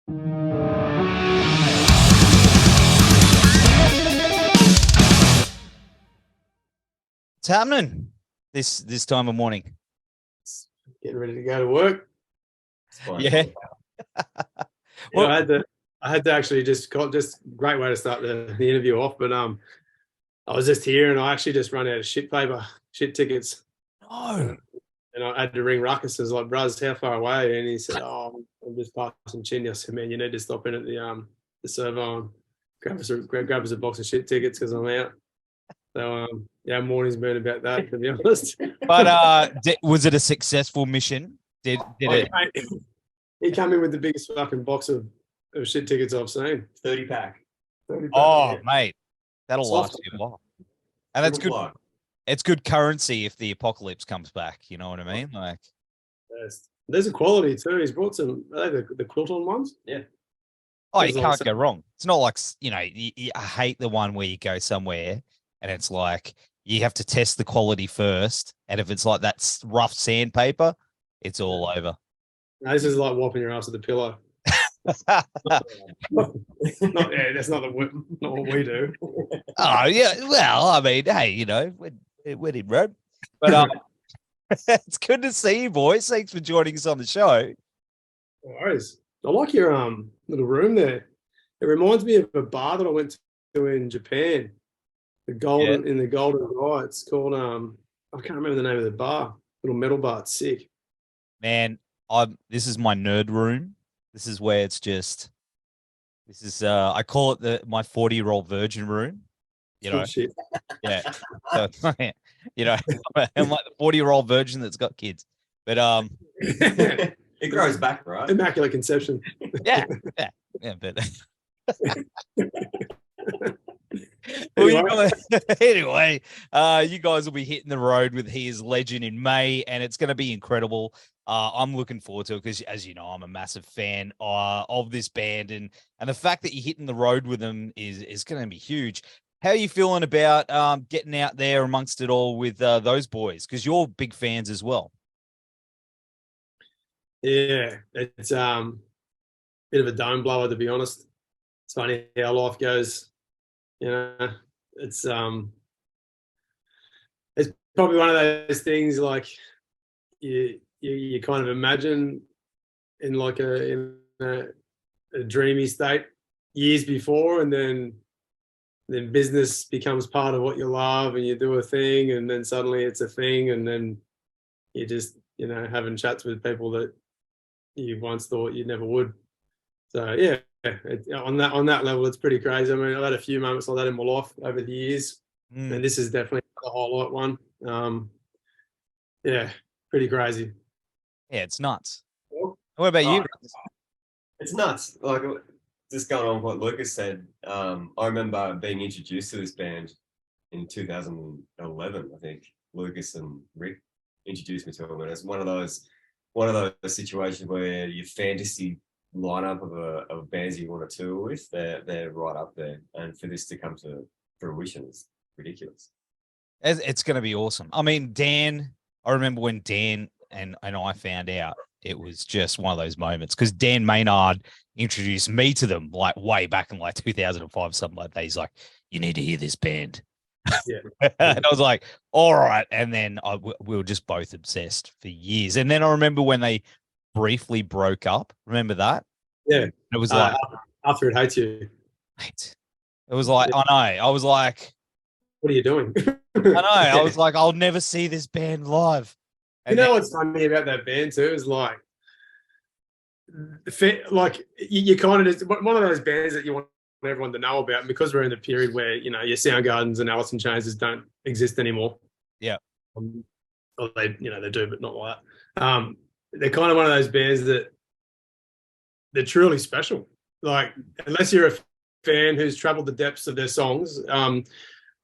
What's happening this time of morning? Getting ready to go to work. Yeah. Well, I had to actually just great way to start the interview off. But I was just here and I actually just run out of shit tickets. No. And I had to ring Ruckus. I was like, "Bruz, how far away?" And he said, "Oh, I'm just passing Chinny." I said, "Man, you need to stop in at the servo and grab us a box of shit tickets because I'm out." So yeah, morning's been about that, to be honest. But was it a successful mission? Did it? He came in with the biggest fucking box of shit tickets I've seen. 30 pack. Oh, yeah. mate, that'll last you a while. And that's good. It's good currency if the apocalypse comes back. You know what I mean? Like, there's a quality too. He's brought some. Are they the quilt-on ones? Yeah. Oh, you can't go wrong. It's not like, you know, I hate the one where you go somewhere and it's like you have to test the quality first, and if it's like that rough sandpaper, it's all over. No, this is like whopping your ass with a pillow. That's not what we do. Oh yeah, well, I mean, hey, you know, we're in road, but it's good to see you, boys. Thanks for joining us on the show. No worries. I like your little room there. It reminds me of a bar that I went to in Japan. In the Golden Guy. It's called I can't remember the name of the bar. Little metal bar. It's sick. Man, this is my nerd room. This is where it's just. This is I call it my 40-year-old virgin room. You know, shit. Yeah. So, you know, I'm like the 40-year-old virgin that's got kids, but it grows back, right? Immaculate conception. yeah, but. Anyway. Anyway, you guys will be hitting the road with He Is Legend in May, and it's going to be incredible. I'm looking forward to it because, as you know, I'm a massive fan of this band, and the fact that you're hitting the road with them is going to be huge. How are you feeling about getting out there amongst it all with those boys? Because you're big fans as well. Yeah, it's bit of a dome blower, to be honest. It's funny how life goes. You know, it's probably one of those things like you kind of imagine in like a dreamy state years before, and then business becomes part of what you love, and you do a thing, and then suddenly it's a thing, and then you just, you know, having chats with people that you once thought you never would. So yeah. On that level, it's pretty crazy. I mean, I've had a few moments like that in my life over the years, and this is definitely a highlight one. Yeah, pretty crazy. Yeah, it's nuts. What about you? It's nuts. Like, just going on with what Lucas said, I remember being introduced to this band in 2011. I think Lucas and Rick introduced me to them, and it's one of those situations where your fantasy lineup of bands you want to tour with, they're right up there, and for this to come to fruition is ridiculous. It's going to be awesome. I mean, Dan, I remember when Dan and I found out, it was just one of those moments because Dan Maynard introduced me to them like way back in like 2005, something like that. He's like, "You need to hear this band." Yeah. And I was like, all right. And then we were just both obsessed for years. And then I remember when they briefly broke up. Remember that? Yeah. It was like, After It Hates You. Mate, it was like, I know. I was like, what are you doing? I know. I was like, I'll never see this band live. And you know what's funny about that band too is like you kind of just one of those bands that you want everyone to know about, because we're in the period where, you know, your Soundgardens and Alice in Chains just don't exist anymore. Yeah. Or they do, but not like that. They're kind of one of those bands that they're truly special. Like, unless you're a fan who's traveled the depths of their songs,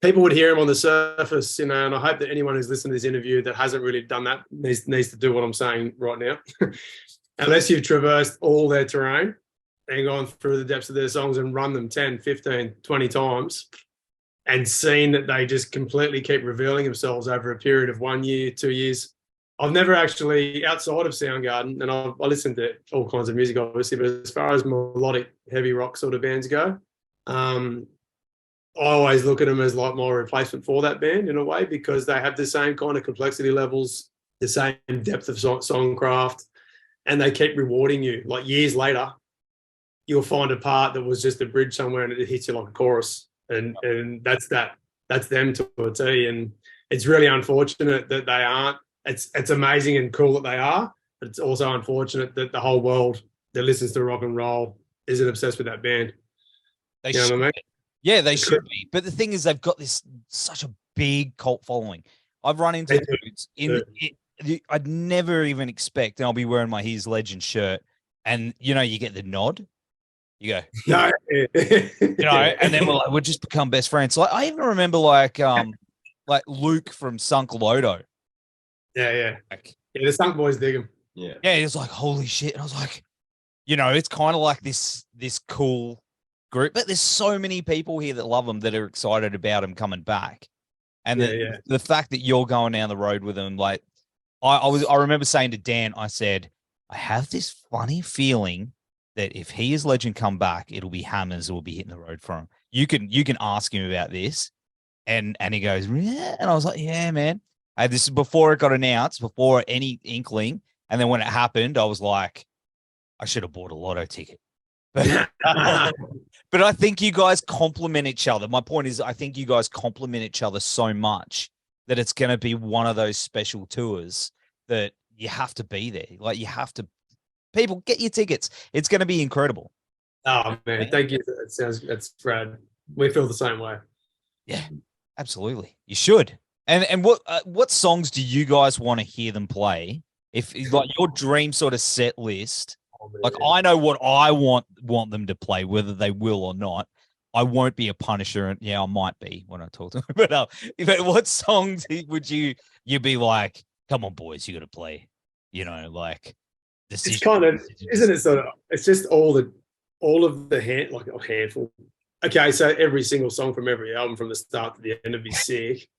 people would hear them on the surface, you know, and I hope that anyone who's listened to this interview that hasn't really done that needs to do what I'm saying right now. Unless you've traversed all their terrain and gone through the depths of their songs and run them 10, 15, 20 times and seen that they just completely keep revealing themselves over a period of 1 year, 2 years. I've never actually, outside of Soundgarden, and I listen to all kinds of music, obviously, but as far as melodic, heavy rock sort of bands go, I always look at them as like my replacement for that band in a way, because they have the same kind of complexity levels, the same depth of songcraft, and they keep rewarding you. Like years later, you'll find a part that was just a bridge somewhere and it hits you like a chorus. And that's them to a T. And it's really unfortunate that they aren't. It's amazing and cool that they are, but it's also unfortunate that the whole world that listens to rock and roll isn't obsessed with that band. They You know what I mean? Yeah, they should be. But the thing is, they've got such a big cult following. I've run into dudes I'd never even expect, and I'll be wearing my Here's Legend shirt, and you get the nod. You go, No. and then we'll just become best friends. Like I even remember like Luke from Sunk Lodo. Yeah. The Sunk Boys dig him. Yeah. Yeah, he was like, holy shit. And I was like, it's kind of like this cool group, but there's so many people here that love them that are excited about him coming back. And the fact that you're going down the road with them, like I remember saying to Dan, I said, I have this funny feeling that if He Is Legend come back, it'll be Hammers who will be hitting the road for him. You can ask him about this. And he goes, yeah. And I was like, yeah, man. This is before it got announced, before any inkling. And then when it happened, I was like, I should have bought a lotto ticket. But I think you guys complement each other. My point is, I think you guys complement each other so much that it's going to be one of those special tours that you have to be there. Like people get your tickets. It's going to be incredible. Oh man, thank you. That's rad. We feel the same way. Yeah, absolutely. You should. And what songs do you guys want to hear them play? If like your dream sort of set list. Like I know what I want them to play, whether they will or not. I won't be a punisher, and I might be when I talk to them. But what songs would you be like? Come on, boys, you got to play. Like it's kind of, isn't it? Sort of, it's just all of the handful. Okay, so every single song from every album from the start to the end would be sick.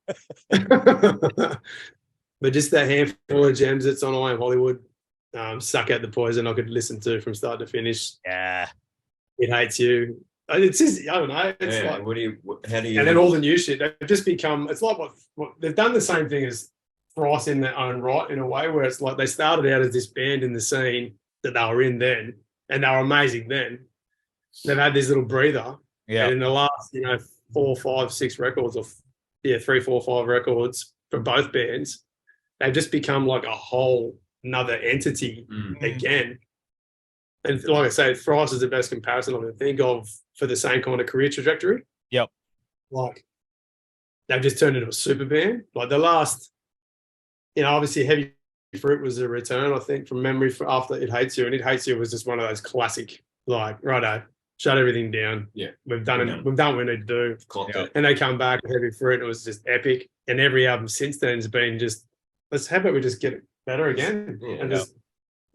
But just that handful of gems that's on I Am Hollywood. Suck Out the Poison I could listen to from start to finish. Yeah. It Hates You. It's just, I don't know. It's like, how do you? And then all the new shit, they've just become, it's like what they've done the same thing as Frost in their own right, in a way, where it's like they started out as this band in the scene that they were in then, and they were amazing then. They've had this little breather. Yeah. And in the last, 4, 5, 6 records, or 3, 4, 5 records from both bands, they've just become like a whole another entity again. And like I say, Frost is the best comparison I can think of for the same kind of career trajectory. Yep. Like they've just turned into a super band. Like the last, obviously Heavy Fruit was a return, I think, from memory after It Hates You. And It Hates You was just one of those classic, like, righto, shut everything down. Yeah. We've done it. We've done what we need to do. Yeah. And they come back with Heavy Fruit and it was just epic. And every album since then has been just, how about we just get it better again and just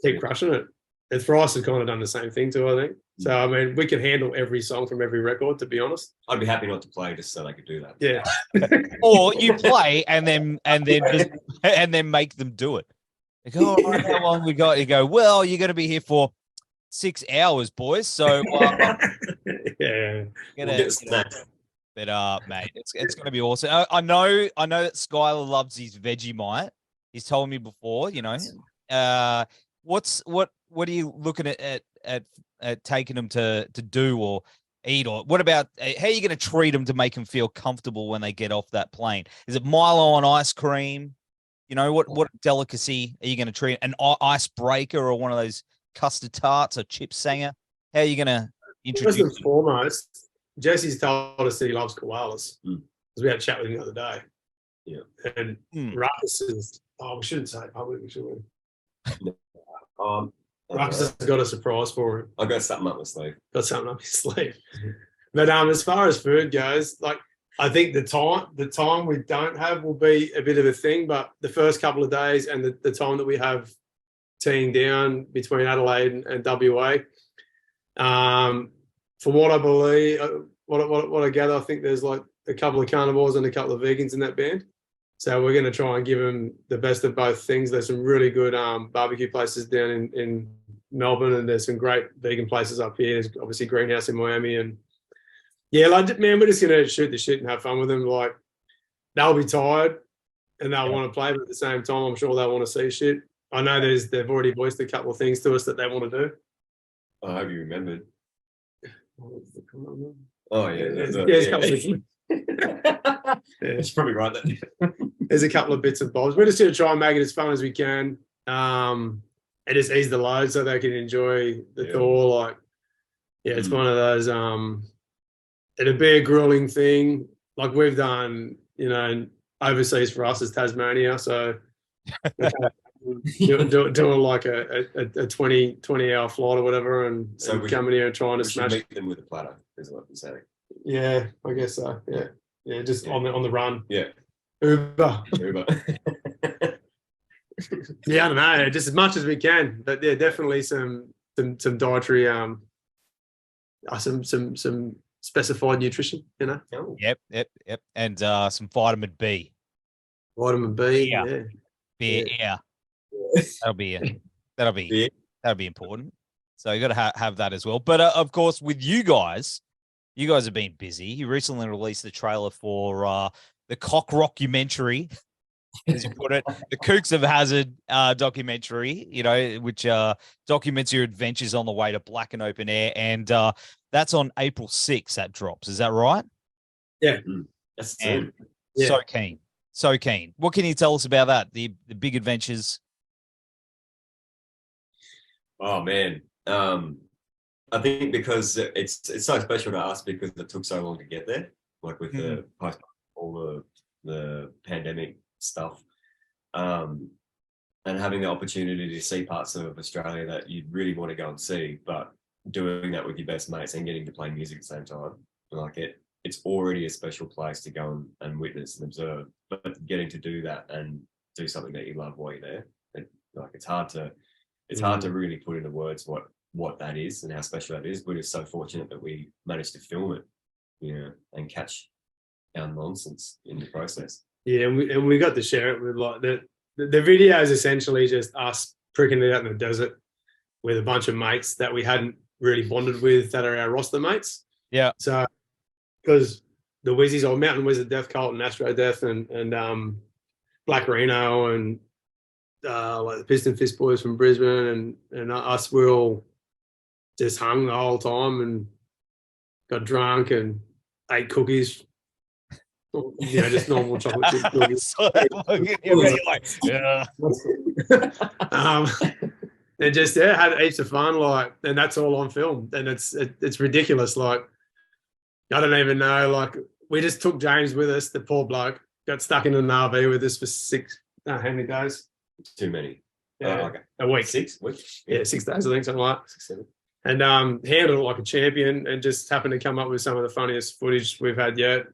keep crushing it. And Frost has kind of done the same thing too, I think. So, I mean, we can handle every song from every record, to be honest. I'd be happy not to play just so they could do that. Yeah. Or you play and then make them do it. They go, all right, how long we got? You go, well, you're going to be here for 6 hours, boys. So, yeah. But mate, it's going to be awesome. I know that Skylar loves his Vegemite. He's told me before, what are you looking at taking them to do or eat, or what about how are you going to treat them to make them feel comfortable when they get off that plane? Is it Milo on ice cream? What delicacy are you going to treat? An icebreaker or one of those custard tarts or chip sanger? How are you going to introduce them? First and foremost, Jesse's told us that he loves koalas because we had a chat with him the other day. Yeah, and Ruckus is. Oh, we shouldn't say it publicly, should we? Ruckus has got a surprise for him. I got something up my sleeve. Got something up his sleeve. But as far as food goes, like I think the time we don't have will be a bit of a thing. But the first couple of days and the time that we have teeing down between Adelaide and WA, from what I believe, what I gather, I think there's like a couple of carnivores and a couple of vegans in that band. So we're going to try and give them the best of both things. There's some really good barbecue places down in Melbourne, and there's some great vegan places up here. There's obviously Greenhouse in Miami, and yeah, like, man, we're just going to shoot the shit and have fun with them. Like, they'll be tired and they'll want to play, but at the same time, I'm sure they'll want to see shit. I know they've already voiced a couple of things to us that they want to do. I hope you remembered. Oh yeah, there's a couple of You should probably write that. There's a couple of bits and bobs. We're just going to try and make it as fun as we can, and just ease the load so they can enjoy the tour. Like, yeah, it's one of those. It'll be a grueling thing. Like we've done, overseas for us is Tasmania, so doing like a 20-hour flight or whatever, and coming here and trying to smash. Meet them with a platter, is what I'm saying. Yeah, I guess so. Yeah, just on the run. Yeah, Uber. Yeah, I don't know, just as much as we can, but yeah, definitely some dietary, some specified nutrition, Oh. Yep, and some vitamin B. Vitamin B, Yeah. That'll be important. So you got to have that as well. But of course, with you guys have been busy. You recently released the trailer for the Cock Rockumentary, as you put it, the Kooks of Hazard documentary. Which documents your adventures on the way to Blacken Open Air, and that's on April 6th. That drops. Is that right? Yeah, that's and so keen. What can you tell us about that? The big adventures. Oh man, I think because it's so special to us because it took so long to get there, like with the post all the pandemic stuff, and having the opportunity to see parts of Australia that you'd really want to go and see, but doing that with your best mates and getting to play music at the same time, like it's already a special place to go and witness and observe, but getting to do that and do something that you love while you're there, it's hard to really put into words what that is and how special that is. We're just so fortunate that we managed to film it, and catch our nonsense in the process. Yeah, and we got to share it with like the video is essentially just us pricking it out in the desert with a bunch of mates that we hadn't really bonded with that are our roster mates. Yeah. So because the Wizzies, or Mountain Wizard, Death Cult, and Astro Death, and Black Reno, and like the Piston Fist Boys from Brisbane, and us, we all just hung the whole time and got drunk and ate cookies. Just normal chocolate chip cookies. And just had heaps of fun, like, and that's all on film, and it's ridiculous. Like, I don't even know. Like, we just took Jaymes with us. The poor bloke got stuck in an RV with us for how many days? Too many. Yeah, okay. A week. 6 weeks. Yeah, 6 days, I think, something like that. 6, 7. And handled it like a champion, and just happened to come up with some of the funniest footage we've had yet.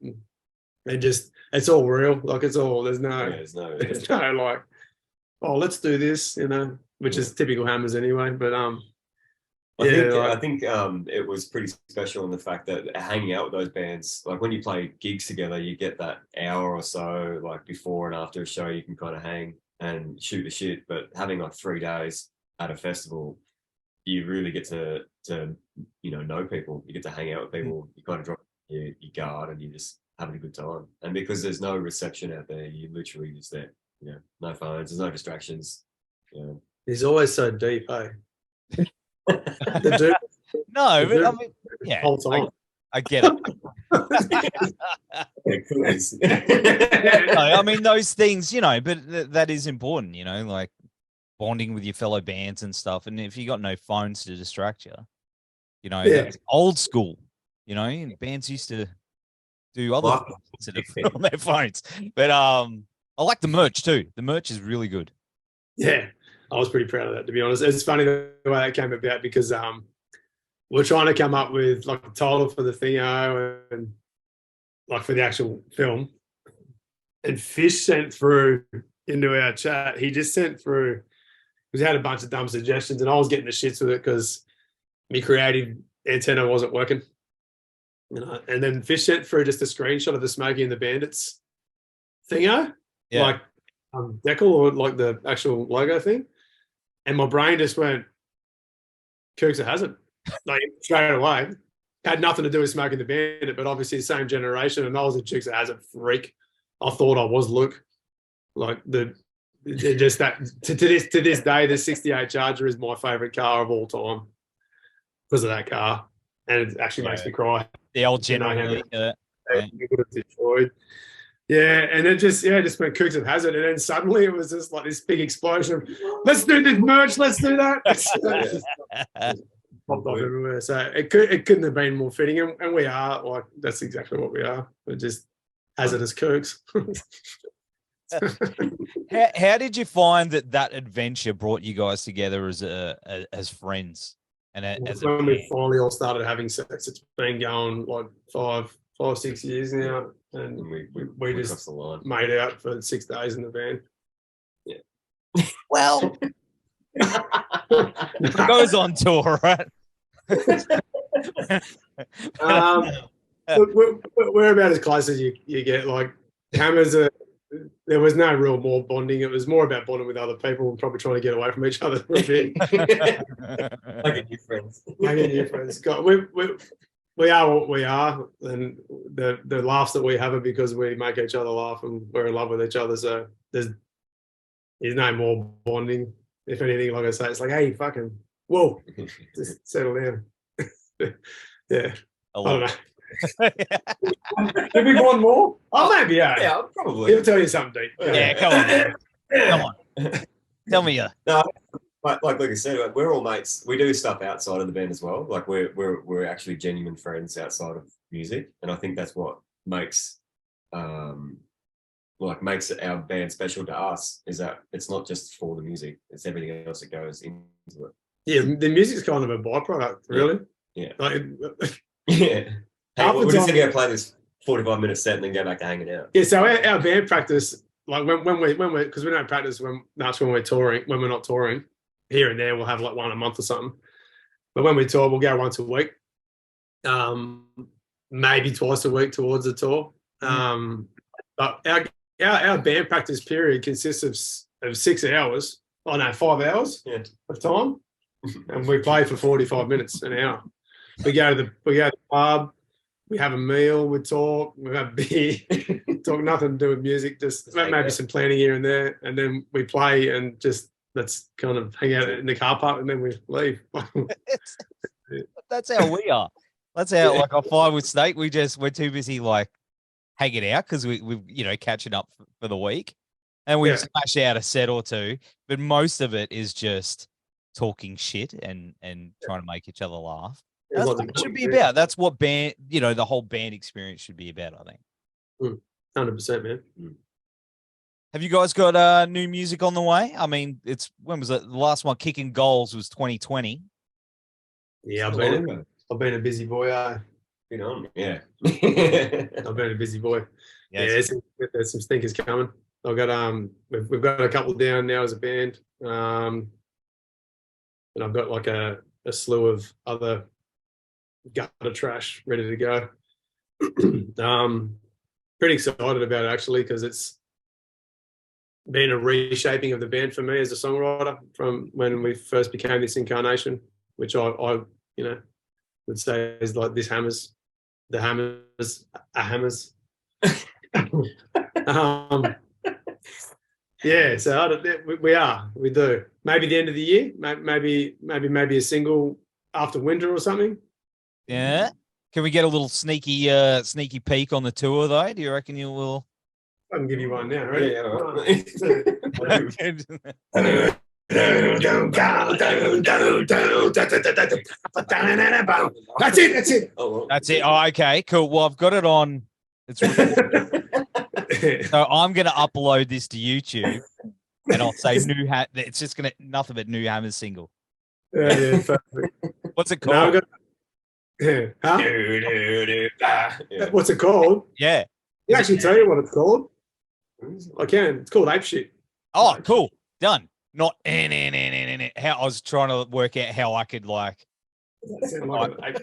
And just, it's all real. Like, it's all, there's no like, oh, let's do this, which is typical Hammers anyway. But I think it was pretty special in the fact that hanging out with those bands, like when you play gigs together, you get that hour or so, like before and after a show, you can kind of hang and shoot the shit. But having like 3 days at a festival, you really get to know people. You get to hang out with people. You kind of drop your guard and you just having a good time. And because there's no reception out there, you literally just there. No phones, there's no distractions. He's always so deep, hey? No, but I mean, yeah, whole time. I get it. No, I mean, those things, but that is important, like bonding with your fellow bands and stuff. And if you got no phones to distract you, that's old school, bands used to do other things instead of on their phones. But I like the merch too. The merch is really good. Yeah, I was pretty proud of that, to be honest. It's funny the way that came about because we're trying to come up with like a title for the thing and like for the actual film. And Fish sent through into our chat. He just sent through, because he had a bunch of dumb suggestions, and I was getting the shits with it because my creative antenna wasn't working. And then Fish sent through just a screenshot of the Smokey and the Bandits thingo. Yeah. like decal or like the actual logo thing, and my brain just went Kooks of Hazard, like straight away. Had nothing to do with Smoking the Bandit, but obviously the same generation, and I was a Kooks of Hazard freak. I thought I was Luke. Like just that to this day, the '68 Charger is my favorite car of all time because of that car, and it actually makes me cry. The old General Lee. You would have destroyed. Yeah, and it just went Kooks of Hazard, and then suddenly it was just like this big explosion. Let's do this merch. Let's do that. Popped off everywhere. So it couldn't have been more fitting, and we are like that's exactly what we are. We're just hazardous Kooks. How did you find that adventure brought you guys together as friends? And when we finally all started having sex, it's been going like 5-6 years now, and we just made out for 6 days in the van. Yeah. Well, it goes on tour, right? We're about as close as you get. Like hammers there was no real more bonding. It was more about bonding with other people and probably trying to get away from each other for a bit. Making new friends. Making new friends. God, we are what we are, and the laughs that we have are because we make each other laugh and we're in love with each other. So there's no more bonding. If anything, like I say, it's like, hey, fucking, whoa, just settle down. Yeah, I don't know. Did we bond more? Oh, maybe, yeah. Yeah, probably. He'll tell you something deep. Yeah, come on, man. Come on. Tell me. No, like I said, we're all mates. We do stuff outside of the band as well. Like we're actually genuine friends outside of music, and I think that's what makes makes our band special to us. Is that it's not just for the music; it's everything else that goes into it. Yeah, the music's kind of a byproduct, really. Yeah. Yeah. Hey, we're just gonna go play this 45-minute set and then go back to hanging out. Yeah, so our band practice, like when we because we don't practice that's when we're touring. When we're not touring, here and there we'll have like one a month or something. But when we tour, we'll go once a week, maybe twice a week towards the tour. But our band practice period consists of 6 hours. Oh no, 5 hours of time, and we play for 45 minutes, an hour. We go to the pub. We have a meal, we talk, we have beer, talk nothing to do with music, just maybe some planning here and there, and then we play and just let's kind of hang out in the car park and then we leave. That's how we are. That's how like I find with Snake, we're too busy like hanging out because we've catching up for the week, and we smash out a set or two, but most of it is just talking shit and trying to make each other laugh. That's what it should be about. That's what band, the whole band experience should be about, I think. 100%, man. Have you guys got new music on the way? I mean, when was it? The last one, Kicking Goals, was 2020. Yeah, I've been a busy boy. Been on, yeah. I've been a busy boy. Yeah, there's some stinkers coming. I've got we've got a couple down now as a band, and I've got like a slew of other gutter trash ready to go. Pretty excited about it actually, because it's been a reshaping of the band for me as a songwriter from when we first became this incarnation, which I would say is like the hammers are hammers. Yeah, so we do. Maybe the end of the year, maybe a single after winter or something. Yeah. Can we get a little sneaky peek on the tour though? Do you reckon you will? I can give you one now, right? Yeah, all right. That's it. That's it. Oh, okay, cool. Well, I've got it on. So I'm going to upload this to YouTube, and I'll say it's just going to nothing but new Hammers single. Yeah, perfect. What's it called? What's it called? Yeah. I can actually tell you what it's called. I can. It's called Ape Shit. Oh, cool. Done. Not how I was trying to work out how I could like Ape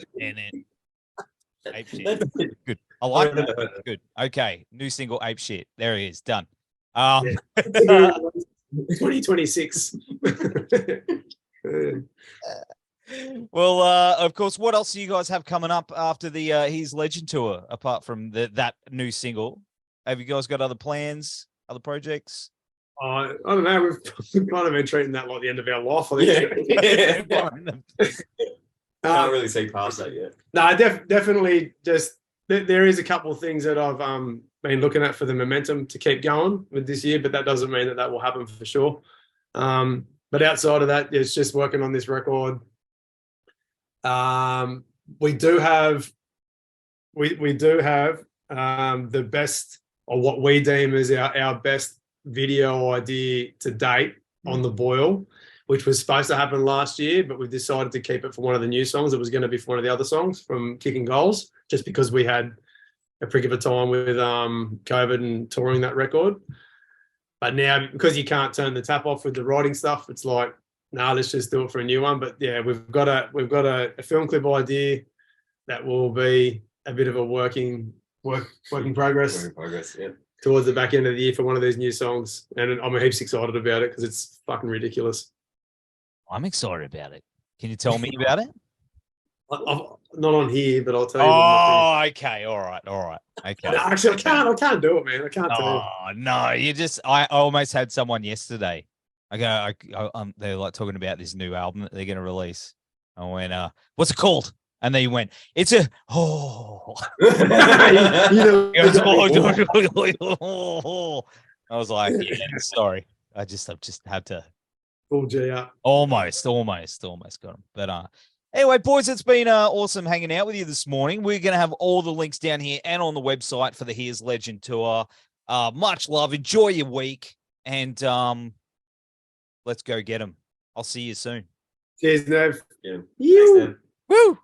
Shit. Good. I like that. Good. Okay. New single Ape Shit. There he is. Done. 2026. Well, of course, what else do you guys have coming up after the His Legend tour, apart from that new single? Have you guys got other plans, other projects? I don't know. We've kind of been treating that like the end of our life. I think. Can't really see past that yet. No, definitely. Just there is a couple of things that I've been looking at for the momentum to keep going with this year, but that doesn't mean that will happen for sure. But outside of that, it's just working on this record. We do have the best, or what we deem as our best video idea to date on the boil, which was supposed to happen last year, but we've decided to keep it for one of the new songs. It was going to be for one of the other songs from Kicking Goals, just because we had a prick of a time with COVID and touring that record. But now, because you can't turn the tap off with the writing stuff, it's like, nah, let's just do it for a new one. But yeah, we've got a film clip idea that will be a bit of a work in progress. Yeah. Towards the back end of the year for one of these new songs, and I'm heaps excited about it because it's fucking ridiculous. I'm excited about it. Can you tell me about it? Not on here, but I'll tell you. Oh, okay, all right. Okay. No, actually, I can't do it, man. I can't tell you. Oh no, I almost had someone yesterday. They're like talking about this new album that they're going to release. I went, what's it called? And they went, it's a, oh. I was like, yeah, sorry. I've just had to. Full G up. Almost got him. But anyway, boys, it's been awesome hanging out with you this morning. We're going to have all the links down here and on the website for the His Legend tour. Much love. Enjoy your week. And let's go get them. I'll see you soon. Cheers, Nev. Yeah. You. Thanks, Nev. Woo!